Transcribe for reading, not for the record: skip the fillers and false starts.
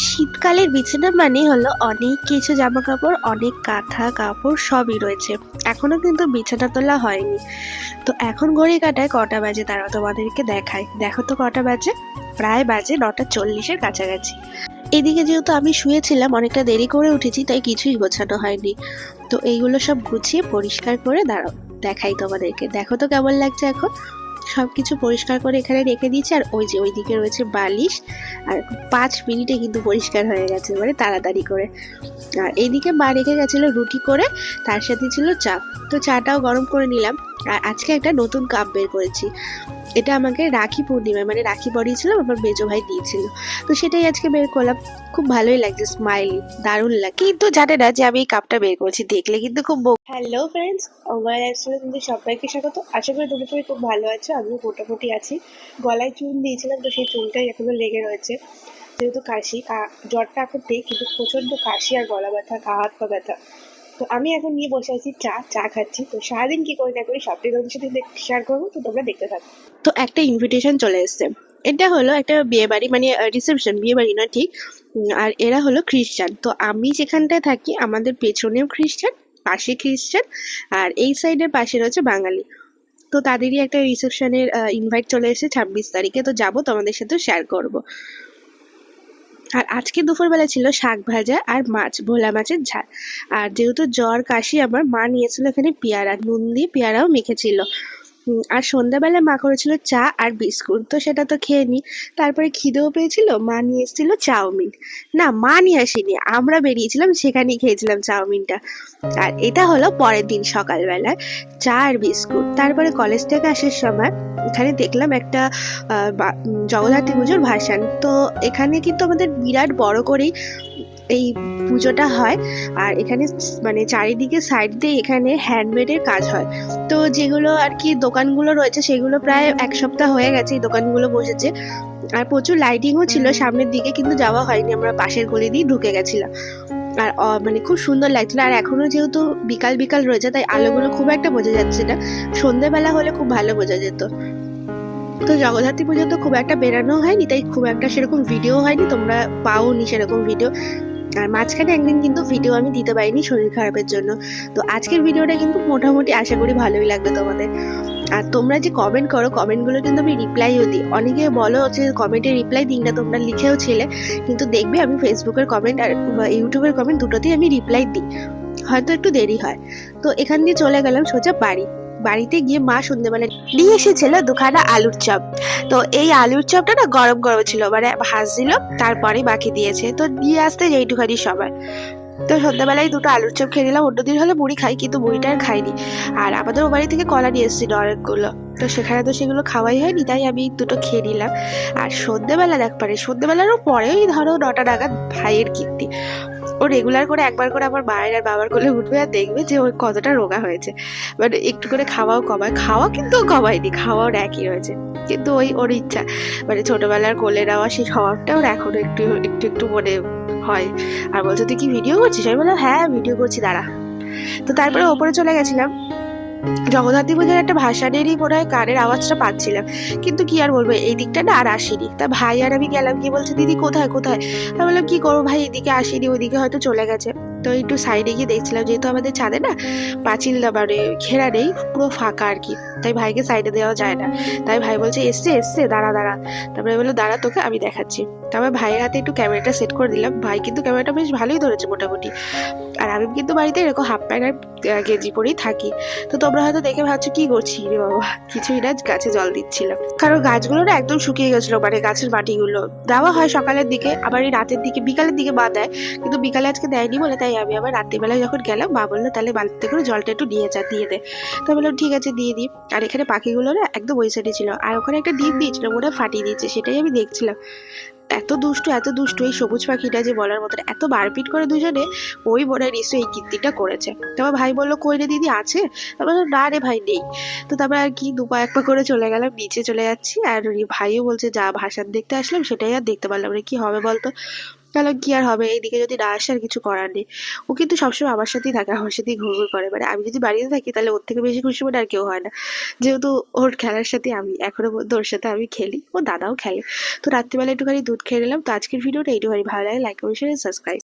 শীতকালের বিছানা মানে হলো অনেক কিছু জামা কাপড়, অনেক কাঁথা কাপড় সবই রয়েছে। এখনো কিন্তু বিছানা তোলা হয়নি। তো এখন ঘড়ি কাটায় কটা বাজে তারা তোমাদেরকে দেখায়। দেখো তো কটা বাজে, প্রায় বাজে 9:40-এর কাছাকাছি। এদিকে যেহেতু আমি শুয়েছিলাম, অনেকটা দেরি করে উঠেছি, তাই কিছুই গোছানো হয়নি। তো এইগুলো সব গুছিয়ে পরিষ্কার করে দাঁড়াও দেখাই তোমাদেরকে। দেখো তো কেমন লাগছে এখন। সবকিছু পরিষ্কার করে এখানে রেখে দিয়েছি। আর ওই যে ওইদিকে রয়েছে বালিশ। আর 5 মিনিটে কিন্তু পরিষ্কার হয়ে গেছে, মানে তাড়াতাড়ি করে। আর এইদিকে মা রেখে গেছিলো রুটি করে, তার সাথে ছিল চা। তো চাটাও গরম করে নিলাম। আর আজকে একটা নতুন কাপ বের করেছি। এটা আমাকে রাখি পূর্ণিমায়, মানে রাখি পরিয়েছিলাম, আমার মেজো ভাই দিয়েছিল। তো সেটাই আজকে বের করলাম। খুব ভালোই লাগছে, স্মাইলি, দারুণ লাগে। কিন্তু জানে না যে আমি এই কাপটা বের করেছি, দেখলে কিন্তু খুব। হ্যালো ফ্রেন্ডস, আমার লাইফস্টাইলে কিন্তু সবাইকে স্বাগত। আশা করি তোমরা সবাই খুব ভালো আছো, আমিও মোটামুটি আছি। গলায় চুন দিয়েছিলাম, তো সেই চুনটাই এখনো লেগে রয়েছে। যেহেতু কাশি, জ্বরটা এখন নেই, কিন্তু প্রচণ্ড কাশি আর গলা ব্যথা, গা হাত পা ব্যথা। তো আমি এখন নিয়ে বসে আছি চা খাচ্ছি। তো সারাদিন কি করি না করি সবটাই তোমাদের সাথে শেয়ার করবো, তো তোমরা দেখতে থাকো। তো একটা ইনভিটেশন চলে এসছে। এটা হলো একটা বিয়ে বাড়ি, মানে রিসেপশন, বিয়ে বাড়ি না ঠিক। আর এরা হলো খ্রিস্টান। তো আমি যেখানটায় থাকি আমাদের পেছনেও খ্রিস্টান, পাশে খ্রিস্টান, আর এই সাইডের পাশে রয়েছে বাঙালি। তো তাদেরই একটা রিসেপশনের ইনভাইট চলে এসেছে 26 তারিখে। তো যাবো, তোমাদের সাথে শেয়ার করব। আর আজকে দুপুরবেলা ছিল শাক ভাজা আর মাছ, ভোলা মাছের ঝাল। আর যেহেতু জ্বর কাশি, আমার মা নিয়েছিল এখানে পেয়ারা, নুন দিয়ে পেয়ারাও মেখেছিল। আর সন্ধ্যাবেলা মা করেছিল চা আর বিস্কুট, তো সেটা তো খেয়ে নিই। তারপরে খিদেও পেয়েছিল, মা নিয়ে এসেছিল চাউমিন। না, মা নিয়ে আসেনি, আমরা বেরিয়েছিলাম, সেখানেই খেয়েছিলাম চাউমিনটা। আর এটা হলো পরের দিন সকালবেলায় চা আর বিস্কুট। তারপরে কলেজ থেকে আসার সময় এখানে দেখলাম একটা জগদ্ধাত্রী পুজোর ভাসান। তো এখানে কিন্তু আমাদের বিরাট বড় করেই এই পুজোটা হয়। আর এখানে মানে চারিদিকে সাইড দিয়ে এখানে হ্যান্ডমেডের কাজ হয়। তো যেগুলো আর কি দোকানগুলো রয়েছে, সেগুলো প্রায় 1 সপ্তাহ হয়ে গেছে এই দোকানগুলো বসেছে। আর প্রচুর লাইটিংও ছিল সামনের দিকে, কিন্তু যাওয়া হয়নি, আমরা পাশের গলি দিয়ে ঢুকে গেছিলাম। আর মানে খুব সুন্দর লাগছিল। আর এখনো যেহেতু বিকাল বিকাল রয়েছে, তাই আলোগুলো খুব একটা বোঝা যাচ্ছে না। সন্ধ্যেবেলা হলে খুব ভালো বোঝা যেত। তো জগদ্ধাত্রী পুজো তো খুব একটা বেরানো হয়নি, তাই খুব একটা সেরকম ভিডিও হয়নি, তোমরা পাওনি সেরকম ভিডিও। আর মাঝখানে একদিন কিন্তু ভিডিও আমি দিতে পারিনি শরীর খারাপের জন্য। তো আজকের ভিডিওটা কিন্তু মোটামুটি আশা করি ভালোই লাগবে তোমাদের। আর তোমরা যে কমেন্ট করো, কমেন্টগুলো কিন্তু আমি রিপ্লাইও দিই। অনেকে বলো যে কমেন্টে রিপ্লাই দিই না, তোমরা লিখেও ছিলে, কিন্তু দেখবে আমি ফেসবুকের কমেন্ট আর ইউটিউবের কমেন্ট দুটোতেই আমি রিপ্লাই দিই। হয়তো একটু দেরি হয়। তো এখান দিয়ে চলে গেলাম সোজা বাড়িতে গিয়ে মা সন্ধ্যেবেলা নিয়ে এসেছিল দুখানা আলুর চপ। তো এই আলুর চপটা না গরম গরম ছিল, মানে ভাজছিল, তারপরে বাকি দিয়েছে। তো দিয়ে আসতে যেইটুখানি সবাই। তো সন্ধ্যাবেলায় দুটো আলুর চপ খেয়ে নিলাম। অন্যদিন হলে মুড়ি খাই, কিন্তু মুড়িটা আর খাইনি। আর আমাদের ও বাড়ি থেকে কলা নিয়ে এসেছিল অনেকগুলো। তো সেখানে তো সেগুলো খাওয়াই হয়নি, তাই আমি দুটো খেয়ে নিলাম। আর সন্ধ্যেবেলারও পরেই ধরো 9টা নাগাদ ভাইয়ের কীর্তি। ও রেগুলার করে একবার করে আমার মায়ের আর বাবার কোলে উঠবে, আর দেখবে যে ওই কতটা রোগা হয়েছে। মানে একটু করে খাওয়াও কমায়, খাওয়া কিন্তু কমায়নি, খাওয়াও একই হয়েছে। কিন্তু ওর ইচ্ছা, মানে ছোটবেলার কোলে নেওয়া সেই স্বভাবটা ওর এখনো একটু একটু একটু মনে হয়। আর বলছে তুই কি ভিডিও করছিস? আমি বললাম হ্যাঁ ভিডিও করছি, দাঁড়া। তো তারপরে ওপরে চলে গেছিলাম। জগদ্ধাত্রী পুজোর একটা ভাসানেরই মনে হয় গানের আওয়াজটা পাচ্ছিলাম, কিন্তু কি আর বলবো, এই দিকটা না আর আসিনি। তা ভাই আর আমি গেলাম, কি বলছে দিদি কোথায় কোথায়। আমি বললাম কি করবো ভাই, এদিকে আসিনি, ওইদিকে হয়তো চলে গেছে। তো একটু সাইডে গিয়ে দেখছিলাম, যেহেতু আমাদের ছাদে না পাঁচিল মানে ঘেরা নেই, পুরো ফাঁকা আর কি, তাই ভাইকে সাইডে দেওয়া যায় না। তাই ভাই বলছে এসছে এসছে, দাঁড়া দাঁড়া। তারপরে বললো দাঁড়া, তোকে আমি দেখাচ্ছি। তারপর ভাইয়ের হাতে একটু ক্যামেরাটা সেট করে দিলাম। ভাই কিন্তু ক্যামেরাটা বেশ ভালোই ধরেছে মোটামুটি। আর আমি কিন্তু বাড়িতে এরকম হাফ প্যান্ট আর গেঞ্জি পরেই থাকি। তো তোমরা হয়তো দেখে ভাবছো কি করছি রে বাবা, কিছুই না, গাছে জল দিচ্ছিলাম। কারণ গাছগুলো না একদম শুকিয়ে গেছিলো, মানে গাছের মাটিগুলো দেওয়া হয় সকালের দিকে, আবার এই রাতের দিকে, বিকালের দিকে মা দেয়। কিন্তু বিকালে আজকে দেয়নি বলে, তাই আমি আবার রাত্রিবেলায় যখন গেলাম, মা বললো তাহলে বালতিতে করে জলটা একটু দিয়ে দেয়। তো বললাম ঠিক আছে দিয়ে দিই। আর এখানে পাখিগুলো না একদম ওই সাইডে ছিল, আর ওখানে একটা ডিম দিয়েছিল, ওটা ফাটিয়ে দিয়েছে, সেটাই আমি দেখছিলাম। এত দুষ্টু এত দুষ্টু এই সবুজ পাখিটা, যে বলার মতন, এত মারপিট করে দুজনে। ওই মনে হয় নিশ্চয়ই এই কীর্তিটা করেছে। তারপর ভাই বললো কই রে দিদি আছে? তারপর না রে ভাই নেই। তো তারপর আর কি 2 পা 1 পা করে চলে গেলাম, নিচে চলে যাচ্ছি। আর ভাইও বলছে যা ভাসান দেখতে আসলাম, সেটাই আর দেখতে পারলাম না, কি হবে বলতো। তাহলে কি আর হবে, এইদিকে যদি না আসে আর কিছু করার নেই। ও কিন্তু সবসময় আমার সাথেই থাকে, আমার সাথেই ঘুরঘুর করে, মানে আমি যদি বাড়িতে থাকি তাহলে ওর থেকে বেশি খুশি মনে আর কেউ হয় না। যেহেতু ওর খেলার সাথে আমি এখনো পর্যন্ত ওর সাথে আমি খেলি, ও দাদাও খেলে। তো রাত্রিবেলা একটুখানি দুধ খেয়ে নিলাম। তো আজকের ভিডিওটা এইটুখানি, ভালো লাগে লাইক করে শেয়ার সাবস্ক্রাইব।